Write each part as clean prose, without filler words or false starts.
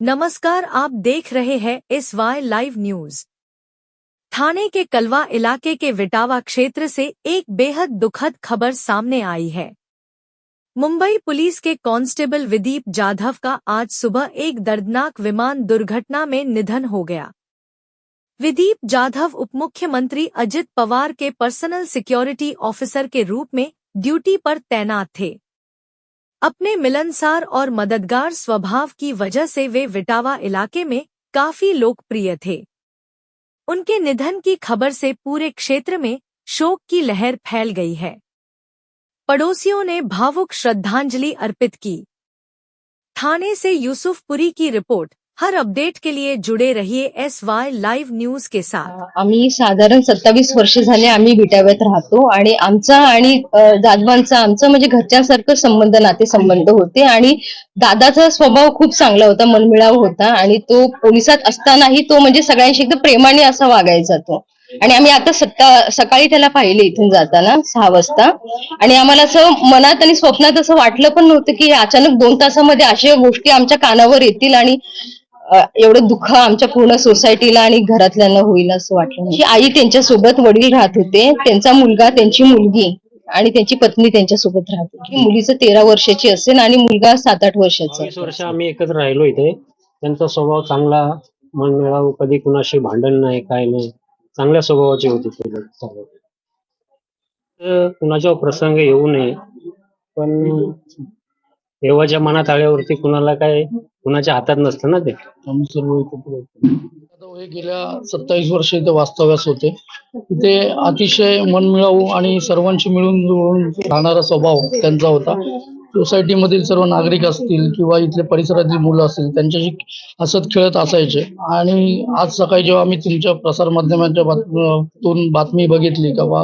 नमस्कार, आप देख रहे हैं SY लाइव न्यूज। थाने के कलवा इलाके के विटावा क्षेत्र से एक बेहद दुखद खबर सामने आई है। मुंबई पुलिस के कांस्टेबल विदीप जाधव का आज सुबह एक दर्दनाक विमान दुर्घटना में निधन हो गया। विदीप जाधव उपमुख्यमंत्री अजित पवार के पर्सनल सिक्योरिटी ऑफिसर के रूप में ड्यूटी पर तैनात थे। अपने मिलनसार और मददगार स्वभाव की वजह से वे विटावा इलाके में काफी लोकप्रिय थे। उनके निधन की खबर से पूरे क्षेत्र में शोक की लहर फैल गई है। पड़ोसियों ने भावुक श्रद्धांजलि अर्पित की। थाने से यूसुफपुरी की रिपोर्ट। हर अपडेट के लिए जुड़े रहिए SY लाइव न्यूज के साथ। आम्ही साधारण 27 वर्ष झाले आम्ही विटाव्यात राहतो आणि आमचा आणि जाधवांचा आमचं म्हणजे घरच्यासारखं संबंध नातेसंबंध होते आणि दादाचा स्वभाव खूप चांगला होता, मनमिळाव होता आणि तो पोलिसात असतानाही तो म्हणजे सगळ्यांशी एकदम प्रेमाने असा वागायचा तो। आणि आम्ही आता सकाळी त्याला पाहिले इथून जाताना 6 वाजता आणि आम्हाला असं मनात आणि स्वप्नात असं वाटलं पण नव्हतं की अचानक 2 तासामध्ये अशा गोष्टी आमच्या कानावर येतील आणि एवढं दुःख आमच्या पूर्ण सोसायटीला आणि घरातल्यांना होईल असं वाटलं। ही आई त्यांच्या सोबत, वडील राहत होते, त्यांचा मुलगा, त्यांची मुलगी आणि त्यांची पत्नी त्यांच्या सोबत राहत होती। मुलीचं 13 वर्षाची असेल आणि मुलगा 7-8 वर्षाचा। 20 वर्ष आम्ही एकत्र राहिलो इथे। त्यांचा स्वभाव चांगला, मनमिळाऊ, कधी कुणाशी भांडण नाही, काय नाही, चांगल्या स्वभावाचे होते ते लोक। कुणाच्या प्रसंग येऊ नये, पण देवाच्या मनात आल्यावरती कुणाला काय कुणाच्या हातात नसतं ना ते। आम्ही सर्व एकत्र होतो। आता हे गेल्या 27 वर्ष इथे वास्तव्यास होते। इथे अतिशय मनमिळाऊ आणि सर्वांशी मिळून जुळून राहणारा स्वभाव त्यांचा होता। सोसायटीमधील सर्व नागरिक असतील किंवा इथले परिसरातील मुलं असतील त्यांच्याशी हसत खेळत असायचे। आणि आज सकाळी जेव्हा आम्ही तुमच्या प्रसार माध्यमांच्या बातमी बघितली तेव्हा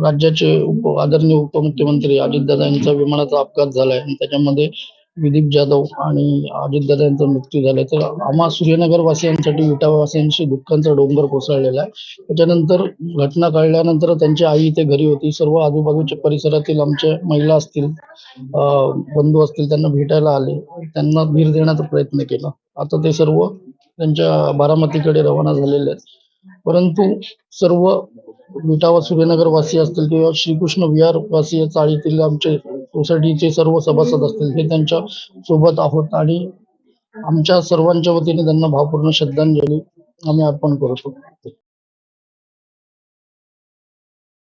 राज्याचे आदरणीय उपमुख्यमंत्री अजितदादा यांचा विमानाचा अपघात झालाय आणि त्याच्यामध्ये विदीप जाधव आणि अजितदादा यांचा मृत्यू झाला, तर आम्हा सूर्यनगर वासियांसाठी, विटावा वासियांशी दुःखाचा डोंगर कोसळलेला आहे। त्याच्यानंतर घटना कळल्यानंतर त्यांची आई इथे घरी होती, सर्व आजूबाजूच्या परिसरातील आमच्या महिला असतील, बंधू असतील, त्यांना भेटायला आले, त्यांना धीर देण्याचा प्रयत्न केला। आता ते सर्व त्यांच्या बारामतीकडे रवाना झालेले आहेत। परंतु सर्व विटावा सूर्यनगर वासी असतील किंवा श्रीकृष्ण विहार वासी चाळीतील आमचे सोसायटीचे सर्व सभासद असतील, हे त्यांच्या सोबत आहोत आणि आमच्या सर्वांच्या वतीने त्यांना भावपूर्ण श्रद्धांजली आम्ही अर्पण करतो।